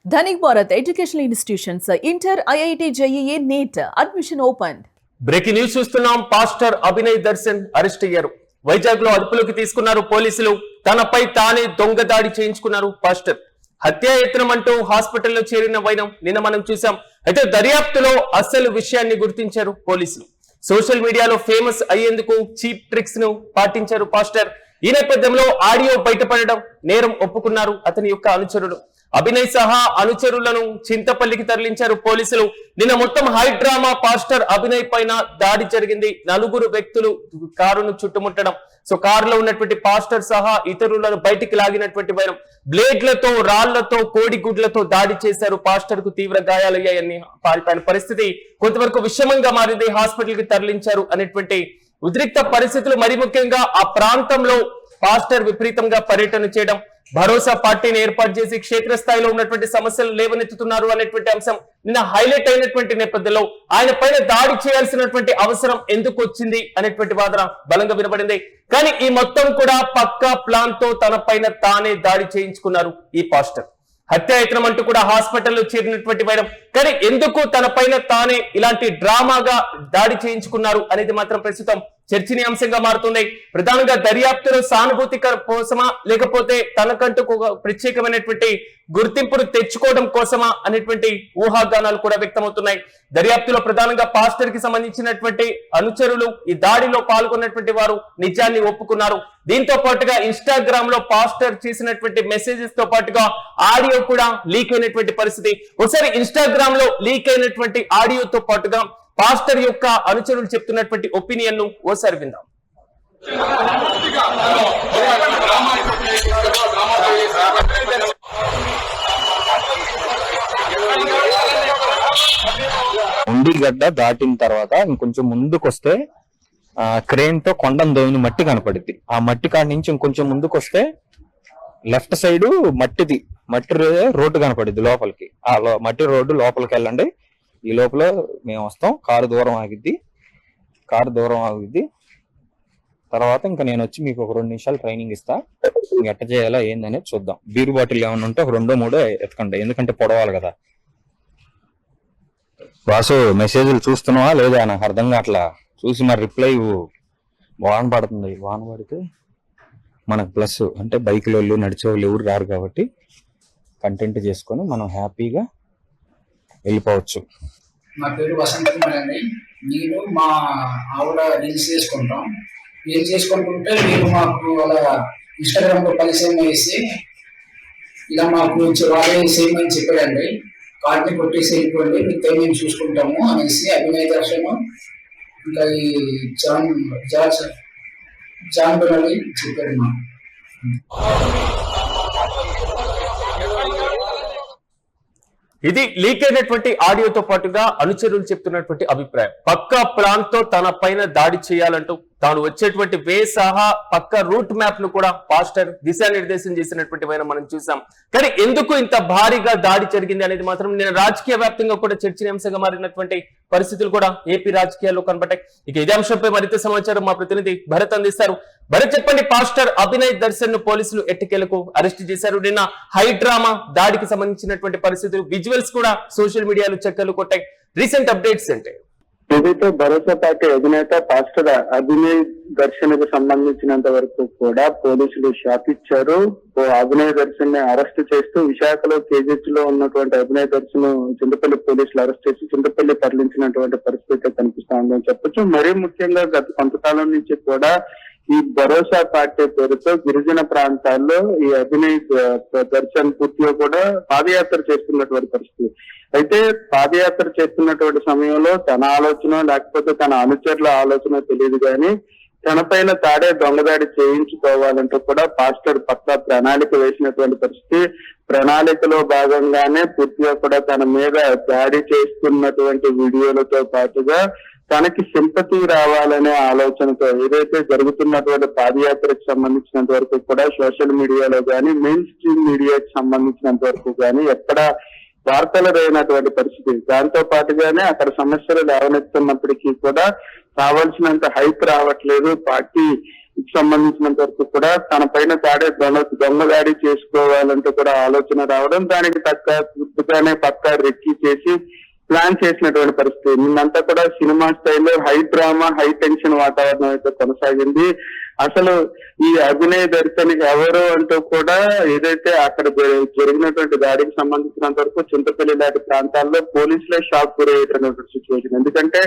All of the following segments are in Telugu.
Dhanik Bharat Educational Institutions, Inter, IIT, JEE, NEET, admission opened. Breaking news చూస్తున్నాం. పాస్టర్ అభినయ్ దర్శన్ అరెస్ట్ అయ్యారు. వైజాగ్ లో అదుపులోకి తీసుకున్నారు పోలీసులు. తనపై తానే దొంగ దాడి చేయించుకున్నారు పాస్టర్. హత్యాయత్నం అంటూ హాస్పిటల్లో చేరిన వైనం నిన్న మనం చూసాం. అయితే దర్యాప్తులో అసలు విషయాన్ని గుర్తించారు పోలీసులు. సోషల్ మీడియాలో ఫేమస్ అయ్యేందుకు చీప్ ట్రిక్స్ ను పాటించారు పాస్టర్. ఈ నేపథ్యంలో ఆడియో బయటపడడం, నేరం ఒప్పుకున్నారు అతని యొక్క అనుచరులు. అభినయ్ సహా అనుచరులను చింతపల్లికి తరలించారు పోలీసులు. నిన్న మొత్తం హై డ్రామా. పాస్టర్ అభినయ్ పైన దాడి జరిగింది. 4 వ్యక్తులు కారును చుట్టుముట్టడం, సో కారులో ఉన్నటువంటి పాస్టర్ సహా ఇతరులను బయటికి లాగినటువంటి వైరం. బ్లేడ్లతో, రాళ్లతో, కోడిగుడ్లతో దాడి చేశారు. పాస్టర్ కు తీవ్ర గాయాలయ్యాయని, పారిపోయిన పరిస్థితి కొంతవరకు విషమంగా మారింది. హాస్పిటల్ కి తరలించారు అనేటువంటి ఉద్రిక్త పరిస్థితులు. మరి ముఖ్యంగా ఆ ప్రాంతంలో పాస్టర్ విపరీతంగా పర్యటన చేయడం, భరోసా పార్టీని ఏర్పాటు చేసి క్షేత్రస్థాయిలో ఉన్నటువంటి సమస్యలు లేవనెత్తుతున్నారు అనేటువంటి అంశం నిన్న హైలైట్ అయినటువంటి నేపథ్యంలో ఆయన పైన దాడి చేయాల్సినటువంటి అవసరం ఎందుకు వచ్చింది అనేటువంటి వాదన బలంగా వినబడింది. కానీ ఈ మొత్తం కూడా పక్కా ప్లాన్ తో తన పైన తానే దాడి చేయించుకున్నారు ఈ పాస్టర్. హత్యాయత్నం అంటూ కూడా హాస్పిటల్లో చేరినటువంటి వైరం. కానీ ఎందుకు తన పైన తానే ఇలాంటి డ్రామాగా దాడి చేయించుకున్నారు అనేది మాత్రం ప్రస్తుతం చర్చనీయాంశంగా మారుతుంది. ప్రధానంగా దర్యాప్తులో సానుభూతి కోసమా, లేకపోతే తనకంటూ ప్రత్యేకమైనటువంటి గుర్తింపును తెచ్చుకోవడం కోసమా అనేటువంటి ఊహాగానాలు కూడా వ్యక్తమవుతున్నాయి. దర్యాప్తులో ప్రధానంగా పాస్టర్ కి సంబంధించినటువంటి అనుచరులు ఈ దాడిలో పాల్గొన్నటువంటి వారు నిజాన్ని ఒప్పుకున్నారు. దీంతో పాటుగా ఇన్స్టాగ్రామ్ లో పాస్టర్ చేసినటువంటి మెసేజెస్ తో పాటుగా ఆడియో కూడా లీక్ అయినటువంటి పరిస్థితి. ఒకసారి ఇన్స్టాగ్రామ్ లో లీక్ అయినటువంటి ఆడియోతో పాటుగా పాస్టర్ యొక్క అనుచరులు చెప్తున్నటువంటి ఒపీనియన్ ను ఓసారి విందాం. ఉండిగడ్డ దాటిన తర్వాత ఇంకొంచెం ముందుకొస్తే క్రేన్ తో కొండను దోవిన మట్టి కనపడింది. ఆ మట్టి కాడి నుంచి ఇంకొంచెం ముందుకొస్తే లెఫ్ట్ సైడ్ మట్టి రోడ్డు కనపడింది లోపలికి. ఆ మట్టి రోడ్డు లోపలికి వెళ్ళండి. ఈ లోపల మేము వస్తాం. కారు దూరం ఆగిద్ది. తర్వాత ఇంకా నేను వచ్చి మీకు ఒక 2 నిమిషాలు ట్రైనింగ్ ఇస్తా. ఎట్ట చేయాలా ఏందనేది చూద్దాం. బీరు బాటిల్ ఏమైనా ఉంటే ఒక 2-3 ఎత్తకండి, ఎందుకంటే పొడవాలి కదా. బాసు మెసేజ్లు చూస్తున్నావా లేదా? నాకు అర్థం కావట్లా. చూసి మరి రిప్లై వాన పడుతుంది. వాన పడితే మనకు ప్లస్, అంటే బైక్లో వాళ్ళు నడిచే వాళ్ళు ఎవరు రారు కాబట్టి కంటెంట్ చేసుకొని మనం హ్యాపీగా వెళ్ళిపోవచ్చు. నా పేరు వసంత్ కుమార్ అండి. నేను మా ఆవిడ రీల్స్ చేసుకుంటుంటే మీరు మాకు అలా ఇన్స్టాగ్రామ్ లో పరిచయం వేసి ఇలా మాకు వాళ్ళే సేమ్ అని చెప్పాడండి. కార్డుని కొట్టేసి వెళ్ళిపోండి, మీతో మేము చూసుకుంటాము అనేసి అభినయ్ దర్శన్ ఇంకా ఈ జాన్ బెనర్జీ చెప్పాడు మా. ఇది లీక్ అయినటువంటి ఆడియోతో పాటుగా అనుచరులు చెప్తున్నటువంటి అభిప్రాయం. పక్కా ప్లాన్ తో తన పైన దాడి చేయాలంటూ తాను వచ్చేటువంటి వే సహా పక్క రూట్ మ్యాప్ ను కూడా పాస్టర్ దిశానిర్దేశం చేసినటువంటి వైన మనం చూసాం. కానీ ఎందుకు ఇంత భారీగా దాడి జరిగింది అనేది మాత్రం నేను రాజకీయ వ్యాప్తంగా కూడా చర్చనీయాంశంగా మారినటువంటి పరిస్థితులు కూడా ఏపీ రాజకీయాల్లో కనబడ్డాయి. ఇక ఇదే అంశంపై మరింత సమాచారం మా ప్రతినిధి భరత్ అందిస్తారు. భరత్, చెప్పండి. పాస్టర్ అభినయ్ దర్శన్ ను పోలీసులు ఎట్టకేలకు అరెస్ట్ చేశారు. నిన్న హై డ్రామా దాడికి సంబంధించినటువంటి పరిస్థితులు, విజువల్స్ కూడా సోషల్ మీడియాలో చక్కర్లు కొట్టాయి. రీసెంట్ అప్డేట్స్ అంటే ఏదైతే భరోసా పార్టీ అధినేత పాస్టర్ అభినయ్ దర్శన్ కు సంబంధించినంత వరకు కూడా పోలీసులు షాక్ ఇచ్చారు. అభినయ్ దర్శన్ ని అరెస్ట్ చేస్తూ విశాఖలో కేజీహెచ్ లో ఉన్నటువంటి అభినయ్ దర్శన్ చింతపల్లి పోలీసులు అరెస్ట్ చేసి చింతపల్లి తరలించినటువంటి పరిస్థితి కనిపిస్తా ఉందని చెప్పొచ్చు. మరీ ముఖ్యంగా గత కొంతకాలం నుంచి కూడా ఈ భరోసా పార్టీ పేరుతో గిరిజన ప్రాంతాల్లో ఈ అభినయ్ దర్శన్ పూర్తిగా కూడా పాదయాత్ర చేస్తున్నటువంటి పరిస్థితి. అయితే పాదయాత్ర చేస్తున్నటువంటి సమయంలో తన ఆలోచన లేకపోతే తన అనుచరుల ఆలోచన తెలియదు కానీ తన పైన తాడే దొంగదాడి చేయించుకోవాలంటూ కూడా పాస్టర్ పక్కా ప్రణాళిక వేసినటువంటి పరిస్థితి. ప్రణాళికలో భాగంగానే పూర్తిగా కూడా తన మీద దాడి చేస్తున్నటువంటి వీడియోలతో పాటుగా తనకి సింపతి రావాలనే ఆలోచనతో ఏదైతే జరుగుతున్నటువంటి పాదయాత్రకు సంబంధించినంత వరకు కూడా సోషల్ మీడియాలో కానీ మెయిన్ స్ట్రీమ్ మీడియాకి సంబంధించినంత వరకు కానీ ఎక్కడ వార్తలు లేనటువంటి పరిస్థితి. దాంతో పాటుగానే అక్కడ సమస్యలు లేవనెత్తున్నప్పటికీ కూడా కావాల్సినంత హైప్ రావట్లేదు. పార్టీ సంబంధించినంత వరకు కూడా తన పైన దొంగ దాడి చేసుకోవాలంటే కూడా ఆలోచన రావడం, దానికి పూర్తిగానే పక్కా రెక్కి చేసి ప్లాన్ చేసినటువంటి పరిస్థితి. నిన్నంతా కూడా సినిమా స్టైల్లో హై డ్రామా, హై టెన్షన్ వాతావరణం అయితే కొనసాగింది. అసలు ఈ అభినయ్ దర్శన్ ఎవరు అంటూ కూడా ఏదైతే అక్కడ జరిగినటువంటి దాడికి సంబంధించినంత వరకు చింతపల్లి లాంటి ప్రాంతాల్లో పోలీసులే షాక్ గురయ్యేటటువంటి సిచ్యువేషన్. ఎందుకంటే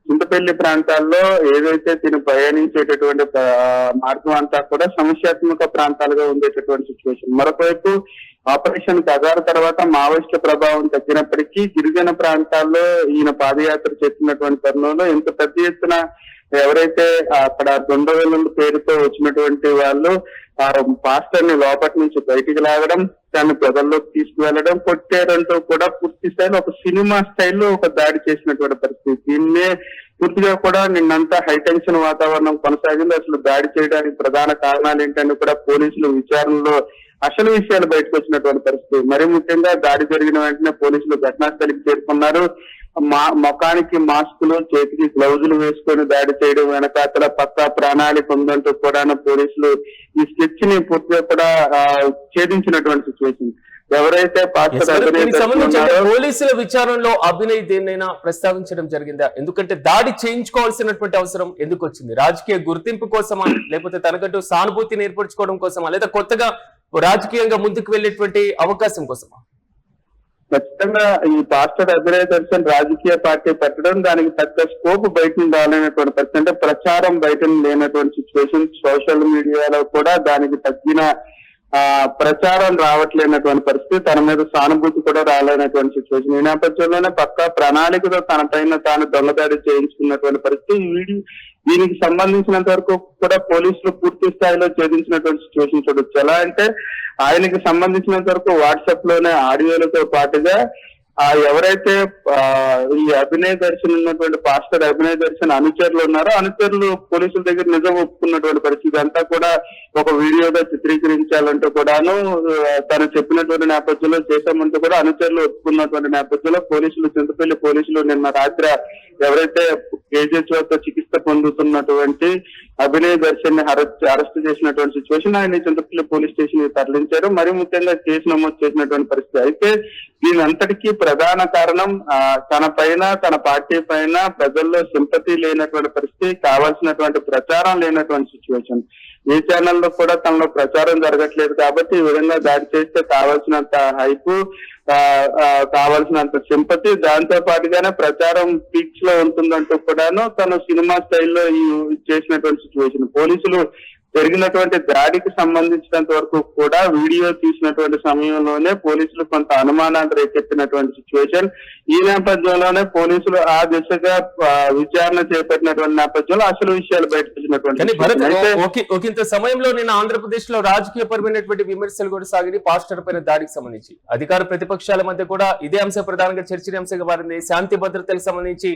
చింతపల్లి ప్రాంతాల్లో ఏదైతే తిని ప్రయాణించేటటువంటి మార్గం అంతా కూడా సమస్యాత్మక ప్రాంతాలుగా ఉండేటటువంటి సిచ్యువేషన్. మరొకవైపు ఆపరేషన్ కగారు తర్వాత మావోయిస్టుల ప్రభావం తగ్గినప్పటికీ గిరిజన ప్రాంతాల్లో ఈయన పాదయాత్ర చేస్తున్నటువంటి తరుణంలో ఇంత పెద్ద ఎత్తున ఎవరైతే అక్కడ దొండవేలు పేరుతో వచ్చినటువంటి వాళ్ళు ఆ పాస్టర్ ని లోపటి నుంచి బయటికి లాగడం, దాన్ని ప్రజల్లోకి తీసుకువెళ్ళడం, కొట్టారంటూ కూడా పూర్తి స్థాయిలో ఒక సినిమా స్టైల్లో ఒక దాడి చేసినటువంటి పరిస్థితి. దీన్నే పూర్తిగా కూడా నిన్నంతా హైటెన్షన్ వాతావరణం కొనసాగింది. అసలు దాడి చేయడానికి ప్రధాన కారణాలు ఏంటని కూడా పోలీసులు విచారణలో అసలు విషయాలు బయటకు వచ్చినటువంటి పరిస్థితి. మరి ముఖ్యంగా దాడి జరిగిన వెంటనే పోలీసులు ఘటనా స్థలికి చేరుకున్నారు. ముఖానికి మాస్కులు, చేతికి గ్లౌజులు వేసుకొని దాడి చేయడం వెనకాతల పక్కా ప్రణాళిక ఉందంటూ కూడా పోలీసులు ఈ స్కెచ్ ని పూర్తిగా కూడా ఛేదించినటువంటి సిచ్యువేషన్. ఎవరైతే పోలీసుల విచారణలో అభినయ్ దేన్నైనా ప్రస్తావించడం జరిగిందా? ఎందుకంటే దాడి చేయించుకోవాల్సినటువంటి అవసరం ఎందుకు వచ్చింది? రాజకీయ గుర్తింపు కోసమా, లేకపోతే తనకంటూ సానుభూతిని ఏర్పరచుకోవడం కోసమా, లేదా కొత్తగా రాజకీయంగా ముందుకు వెళ్లేటువంటి అవకాశం కోసమా? ఖచ్చితంగా ఈ పాస్టర్ అభినయ్ దర్శన్ రాజకీయ పార్టీ పెట్టడం, దానికి పెద్ద స్కోప్ బయట నుంచి రాలేనటువంటి పరిస్థితి. అంటే ప్రచారం బయట లేనటువంటి సిచ్యువేషన్. సోషల్ మీడియాలో కూడా దానికి తగ్గిన ప్రచారం రావట్లేనటువంటి పరిస్థితి. తన మీద సానుభూతి కూడా రాలేనటువంటి సిచ్యువేషన్. ఈ నేపథ్యంలోనే పక్కా ప్రణాళికతో తన పైన తాను దొంగదాడి చేయించుకున్నటువంటి పరిస్థితి. దీనికి సంబంధించినంత వరకు కూడా పోలీసులు పూర్తి స్థాయిలో ఛేదించినటువంటి సిచ్యువేషన్ చూడొచ్చు. ఎలా అంటే ఆయనకి సంబంధించినంత వరకు వాట్సాప్ లోనే ఆడియోలతో పాటుగా ఎవరైతే ఈ అభినయ్ దర్శన్ ఉన్నటువంటి పాస్టర్ అభినయ్ దర్శన్ అనుచరులు ఉన్నారో అనుచరులు పోలీసుల దగ్గర నిజం ఒప్పుకున్నటువంటి పరిస్థితి. అంతా కూడా ఒక వీడియోగా చిత్రీకరించాలంటూ కూడాను తను చెప్పినటువంటి నేపథ్యంలో చేశామంటూ కూడా అనుచరులు ఒప్పుకున్నటువంటి నేపథ్యంలో చింతపల్లి పోలీసులు నిన్న రాత్రి ఎవరైతే కేజీహెచ్ వద్ద చికిత్స పొందుతున్నటువంటి అభినయ్ దర్శన్ ని అరెస్ట్ చేసినటువంటి సిచ్యువేషన్. ఆయన చింతపల్లి పోలీస్ స్టేషన్ కి తరలించారు. మరి ముఖ్యంగా కేసు నమోదు చేసినటువంటి పరిస్థితి. అయితే దీని అంతటికీ ప్రధాన కారణం తన పైన, తన పార్టీ పైన ప్రజల్లో సింపతి లేనటువంటి పరిస్థితి, కావాల్సినటువంటి ప్రచారం లేనటువంటి సిచ్యువేషన్. ఏ ఛానల్లో కూడా తనలో ప్రచారం జరగట్లేదు కాబట్టి ఈ విధంగా దాడి చేస్తే కావాల్సినంత హైపు, కావాల్సినంత సింపతి, దాంతో పాటుగానే ప్రచారం పీక్స్ లో ఉంటుందంటూ కూడాను తను సినిమా స్టైల్లో చేసినటువంటి సిచ్యువేషన్. పోలీసులు జరిగినటువంటి దాడికి సంబంధించినంత వరకు కూడా వీడియో తీసినటువంటి సమయంలోనే పోలీసులు కొంత అనుమానాలు రేకెత్తినటువంటి సిచ్యువేషన్. ఈ నేపథ్యంలోనే పోలీసులు ఆ దిశగా విచారణ చేపట్టినటువంటి నేపథ్యంలో అసలు విషయాలు బయటకు వచ్చినటువంటి ఒకంత సమయంలో నిన్న ఆంధ్రప్రదేశ్ లో రాజకీయ పరమైనటువంటి విమర్శలు కూడా సాగి పాస్టర్ పైన దాడికి సంబంధించి అధికార ప్రతిపక్షాల మధ్య కూడా ఇదే అంశం ప్రధానంగా చర్చనీయాంశంగా మారింది. శాంతి భద్రతలకు సంబంధించి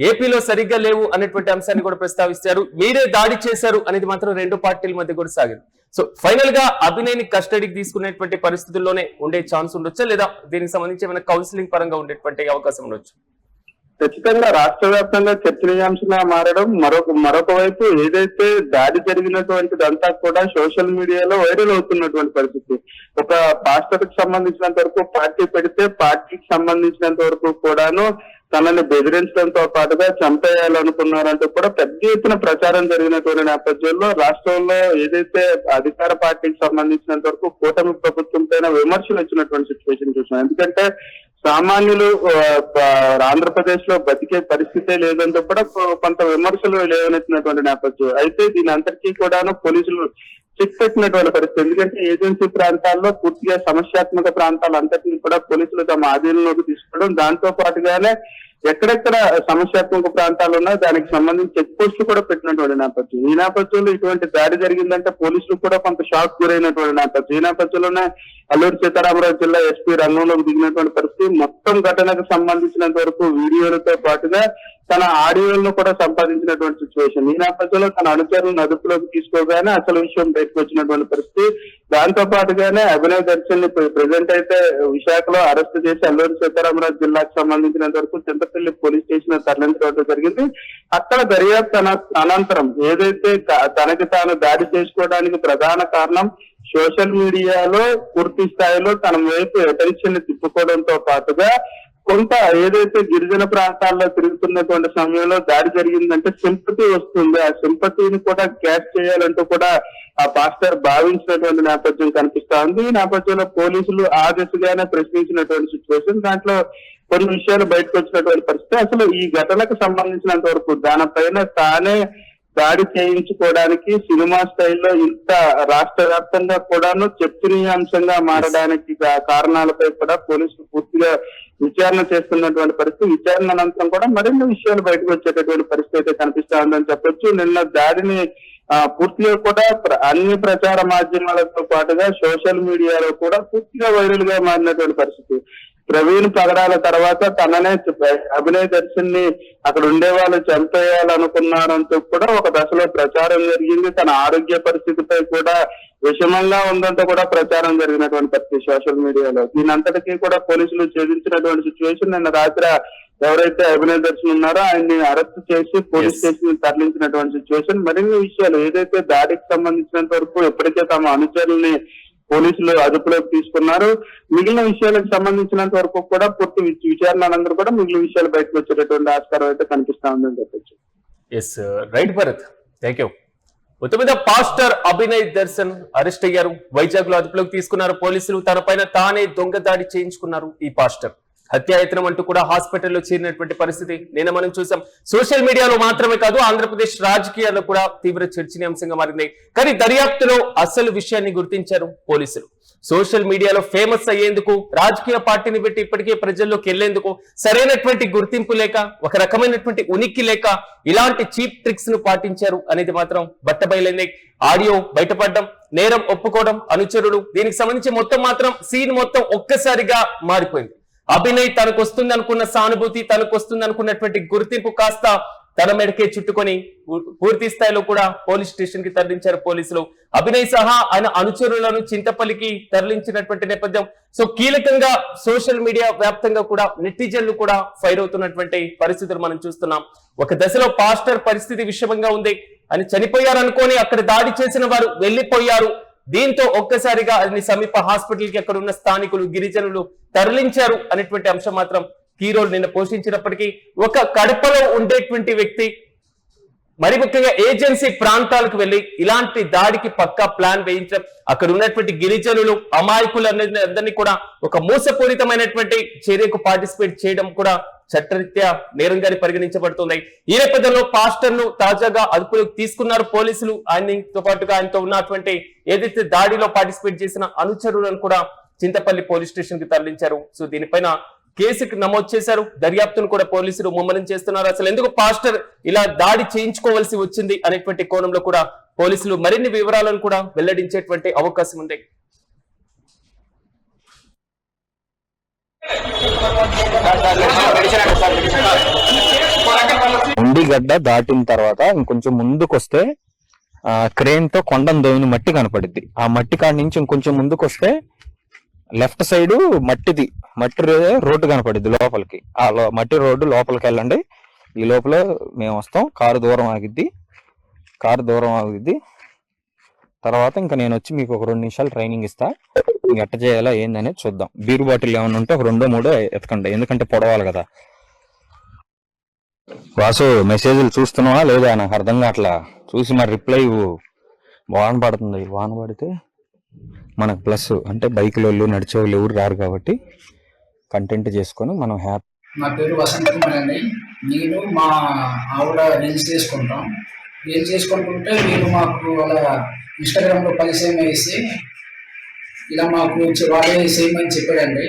ఏపీలో సరిగ్గా లేవు అనేటువంటి అంశాన్ని కూడా ప్రస్తావిస్తారు. మీరే దాడి చేశారు అనేది మాత్రం రెండు పార్టీల మధ్య కూడా సాగింది. సో ఫైనల్ గా అభినయ్ ని కస్టడీకి తీసుకునేటువంటి పరిస్థితుల్లోనే ఉండే ఛాన్స్ ఉండొచ్చా, లేదా దీనికి సంబంధించి ఏమైనా కౌన్సిలింగ్ పరంగా ఉండేటువంటి అవకాశం ఉండొచ్చు? ఖచ్చితంగా రాష్ట్ర వ్యాప్తంగా చర్చనీయాంశంగా మారడం. మరొక వైపు ఏదైతే దాడి జరిగినటువంటిదంతా కూడా సోషల్ మీడియాలో వైరల్ అవుతున్నటువంటి పరిస్థితి. ఒక పాస్టర్ కి సంబంధించినంత వరకు పార్టీ పెడితే పార్టీకి సంబంధించినంత వరకు కూడాను తనని బెదిరించడంతో పాటుగా చంపేయాలనుకున్నారంటూ కూడా పెద్ద ఎత్తున ప్రచారం జరిగినటువంటి నేపథ్యంలో రాష్ట్రంలో ఏదైతే అధికార పార్టీకి సంబంధించినంత వరకు కూటమి ప్రభుత్వం పైన విమర్శలు వచ్చినటువంటి సిచ్యువేషన్ చూసినాం. ఎందుకంటే సామాన్యులు ఆంధ్రప్రదేశ్ లో బతికే పరిస్థితే లేదంటూ కూడా కొంత విమర్శలు లేవనెత్తినటువంటి నేపథ్యం. అయితే దీని అంతటికీ కూడాను పోలీసులు చెక్ పెట్టినటువంటి పరిస్థితి. ఎందుకంటే ఏజెన్సీ ప్రాంతాల్లో పూర్తిగా సమస్యాత్మక ప్రాంతాలంతటినీ కూడా పోలీసులు తమ ఆధీనంలోకి తీసుకోవడం, దాంతో పాటుగానే ఎక్కడెక్కడ సమస్యాత్మక ప్రాంతాలు ఉన్నాయో దానికి సంబంధించి చెక్ పోస్టులు కూడా పెట్టినటువంటి నేపథ్యం. ఈ నేపథ్యంలో ఇటువంటి దాడి జరిగిందంటే పోలీసులు కూడా కొంత షాక్ గురైనటువంటి నేపథ్యం. ఈ నేపథ్యంలోనే అల్లూరు సీతారామరాజు జిల్లా ఎస్పీ రంగంలోకి దిగినటువంటి పరిస్థితి. మొత్తం ఘటనకు సంబంధించినంత వరకు వీడియోలతో పాటుగా తన ఆడియోలను కూడా సంపాదించినటువంటి సిచ్యువేషన్. ఈ నేపథ్యంలో తన అనుచరులను అదుపులోకి తీసుకోగానే అసలు విషయం బయటకు వచ్చినటువంటి పరిస్థితి. దాంతో పాటుగానే అభినయ్ దర్శన్ ప్రెసెంట్ అయితే విశాఖలో అరెస్ట్ చేసి అల్లూరి సీతారామరాజు జిల్లాకు సంబంధించినంత వరకు చింతపల్లి పోలీస్ స్టేషన్ తరలించడం జరిగింది. అక్కడ దర్యాప్తు అనంతరం ఏదైతే తనకి తాను దాడి చేసుకోవడానికి ప్రధాన కారణం సోషల్ మీడియాలో పూర్తి స్థాయిలో తన వైపు అటెన్షన్ ని తిప్పుకోవడంతో పాటుగా కొంత ఏదైతే గిరిజన ప్రాంతాల్లో తిరుగుతున్నటువంటి సమయంలో దాడి జరిగిందంటే సింపతి వస్తుంది. ఆ సింపతిని కూడా క్యాచ్ చేయాలంటూ కూడా ఆ పాస్టర్ భావించినటువంటి నేపథ్యం కనిపిస్తా ఉంది. ఈ నేపథ్యంలో పోలీసులు ఆ దిశగానే ప్రశ్నించినటువంటి సిచ్యువేషన్. దాంట్లో కొన్ని విషయాలు బయటకు వచ్చినటువంటి పరిస్థితి. అసలు ఈ ఘటనకు సంబంధించినంత వరకు దానిపైన తానే దాడి చేయించుకోవడానికి సినిమా స్టైల్లో ఇంత రాష్ట్ర వ్యాప్తంగా కూడాను చర్చనీయాంశంగా మారడానికి కారణాలపై కూడా పోలీసులు పూర్తిగా విచారణ చేస్తున్నటువంటి పరిస్థితి. విచారణ అనంతరం కూడా మరిన్ని విషయాలు బయటకు వచ్చేటటువంటి పరిస్థితి అయితే కనిపిస్తా ఉందని చెప్పొచ్చు. నిన్న దాడిని పూర్తిగా కూడా అన్ని ప్రచార మాధ్యమాలతో పాటుగా సోషల్ మీడియాలో కూడా పూర్తిగా వైరల్ గా మారినటువంటి పరిస్థితి. ప్రవీణ్ పగడాల తర్వాత తననే అభినయ్ దర్శన్ ని అక్కడ ఉండే వాళ్ళు చంపేయాలనుకున్నారంటూ కూడా ఒక దశలో ప్రచారం జరిగింది. తన ఆరోగ్య పరిస్థితిపై కూడా విషమంగా ఉందంటూ కూడా ప్రచారం జరిగినటువంటి పరిస్థితి సోషల్ మీడియాలో. దీనంతటికీ కూడా పోలీసులు ఛేదించినటువంటి సిచ్యువేషన్. నిన్న రాత్రి ఎవరైతే అభినయ్ దర్శన్ ఉన్నారో ఆయన్ని అరెస్ట్ చేసి పోలీస్ స్టేషన్ తరలించినటువంటి సిచ్యువేషన్. మరిన్ని విషయాలు ఏదైతే దాడికి సంబంధించినంత వరకు ఇప్పటికే తమ అనుచరుల్ని పోలీసులు అదుపులోకి తీసుకున్నారు. మిగిలిన విషయాలకు సంబంధించినంత వరకు కూడా పూర్తి విచారణ అనంతరం కూడా మిగిలిన విషయాలు బయటకు వచ్చేటటువంటి ఆస్కారం అయితే కనిపిస్తా ఉందని చెప్పొచ్చు. Yes right Bharat, thank you. మొత్తం మీద పాస్టర్ అభినయ్ దర్శన్ అరెస్ట్ అయ్యారు. వైజాగ్ లో అదుపులోకి తీసుకున్నారు పోలీసులు. తన పైన తానే దొంగ దాడి చేయించుకున్నారు ఈ పాస్టర్. హత్యాయత్నం అంటూ కూడా హాస్పిటల్లో చేరినటువంటి పరిస్థితి నిన్న మనం చూసాం. సోషల్ మీడియాలో మాత్రమే కాదు, ఆంధ్రప్రదేశ్ రాజకీయాల్లో కూడా తీవ్ర చర్చనీయాంశంగా మారింది. కానీ దర్యాప్తులో అసలు విషయాన్ని గుర్తించారు పోలీసులు. సోషల్ మీడియాలో ఫేమస్ అయ్యేందుకు, రాజకీయ పార్టీని పెట్టి ఇప్పటికే ప్రజల్లోకి వెళ్లేందుకు సరైనటువంటి గుర్తింపు లేక, ఒక రకమైనటువంటి ఉనికి లేక ఇలాంటి చీప్ ట్రిక్స్ ను పాటించారు అనేది మాత్రం బట్టబయలైంది. ఆడియో బయటపడడం, నేరం ఒప్పుకోవడం, అనుచరుడు, దీనికి సంబంధించి మొత్తం మాత్రం సీన్ మొత్తం ఒక్కసారిగా మారిపోయింది. అభినయ్ తనకు వస్తుంది అనుకున్న సానుభూతి, తనకు వస్తుంది అనుకున్నటువంటి గుర్తింపు కాస్త తన మెడకే చుట్టుకొని పూర్తి స్థాయిలో కూడా పోలీస్ స్టేషన్ కి తరలించారు పోలీసులు. అభినయ్ సహా ఆయన అనుచరులను చింతపల్లికి తరలించినటువంటి నేపథ్యం. సో కీలకంగా సోషల్ మీడియా వ్యాప్తంగా కూడా నెటిజన్లు కూడా ఫైర్ అవుతున్నటువంటి పరిస్థితులు మనం చూస్తున్నాం. ఒక దశలో పాస్టర్ పరిస్థితి విషమంగా ఉంది అని చనిపోయారనుకొని అక్కడ దాడి చేసిన వారు వెళ్లిపోయారు. దీంతో ఒక్కసారిగా అది సమీప హాస్పిటల్ కి అక్కడ ఉన్న స్థానికులు, గిరిజనులు తరలించారు అనేటువంటి అంశం మాత్రం కీ రోల్ నిన్న పోషించినప్పటికీ, ఒక కడపలో ఉండేటువంటి వ్యక్తి మరి ముఖ్యంగా ఏజెన్సీ ప్రాంతాలకు వెళ్లి ఇలాంటి దాడికి పక్కా ప్లాన్ వేయించడం, అక్కడ ఉన్నటువంటి గిరిజనులు, అమాయకులందరినీ కూడా ఒక మోసపూరితమైనటువంటి చర్యకు పార్టిసిపేట్ చేయడం కూడా చట్టరీత్యా నేరంగానే పరిగణించబడుతుంది. ఈ నేపథ్యంలో పాస్టర్ ను తాజాగా అదుపులోకి తీసుకున్నారు పోలీసులు. ఆయనతో పాటుగా ఆయనతో ఉన్నటువంటి ఏదైతే దాడిలో పార్టిసిపేట్ చేసిన అనుచరులను కూడా చింతపల్లి పోలీస్ స్టేషన్ కి తరలించారు. సో దీనిపైన కేసుకు నమోదు చేశారు. దర్యాప్తును కూడా పోలీసులు ముమ్మరం చేస్తున్నారు. అసలు ఎందుకు పాస్టర్ ఇలా దాడి చేయించుకోవాల్సి వచ్చింది అనేటువంటి కోణంలో కూడా పోలీసులు మరిన్ని వివరాలను కూడా వెల్లడించేటువంటి అవకాశం ఉంది. ఉండిగడ్డ దాటిన తర్వాత ఇంకొంచెం ముందుకొస్తే క్రేన్ తో కొండను దోవిన మట్టి కనపడిద్ది. ఆ మట్టి కాడి నుంచి ఇంకొంచెం ముందుకొస్తే లెఫ్ట్ సైడ్ మట్టి రోడ్డు కనపడిద్ది లోపలికి. ఆ మట్టి రోడ్డు లోపలికి వెళ్ళండి. ఈ లోపల మేము వస్తాం. కారు దూరం ఆగిద్ది. తర్వాత ఇంకా నేను వచ్చి మీకు ఒక 2 నిమిషాలు ట్రైనింగ్ ఇస్తా. ఎట్ట చేయాలా ఏందనేది చూద్దాం. బీరు బాటిల్ ఏమన్నా ఉంటే ఒక 2-3 ఎతకండి, ఎందుకంటే పొడవాలి కదా. వాసు, మెసేజ్లు చూస్తున్నావా లేదా? నాకు అర్థం కావట్లా. చూసి మరి రిప్లై వాన పడుతుంది. వాన పడితే మనకు ప్లస్, అంటే బైక్లో నడిచే వాళ్ళు ఎవరు రారు కాబట్టి కంటెంట్ చేసుకొని మనం హ్యాపీ. నా పేరు వసంత్ కుమార్ అండి. నేను మా ఆవిడ రీల్స్ చేసుకుంటుంటే మీరు మాకు అలా ఇన్స్టాగ్రామ్లో పరిచయం వేసి ఇలా మాకు వాళ్ళే చేయమని చెప్పాడండి.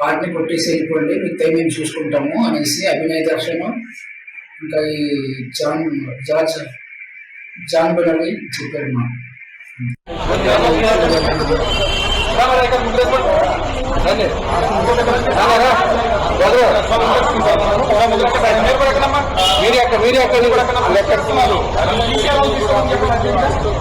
కార్డ్ని కొట్టేసి వెళ్ళిపోండి, మీకు టైం మేము చూసుకుంటాము అనేసి అభినయ్ దర్శన్ ఇంకా ఈ జాన్ బెనర్జీ చెప్పారు మా. మీరు ఎక్కడ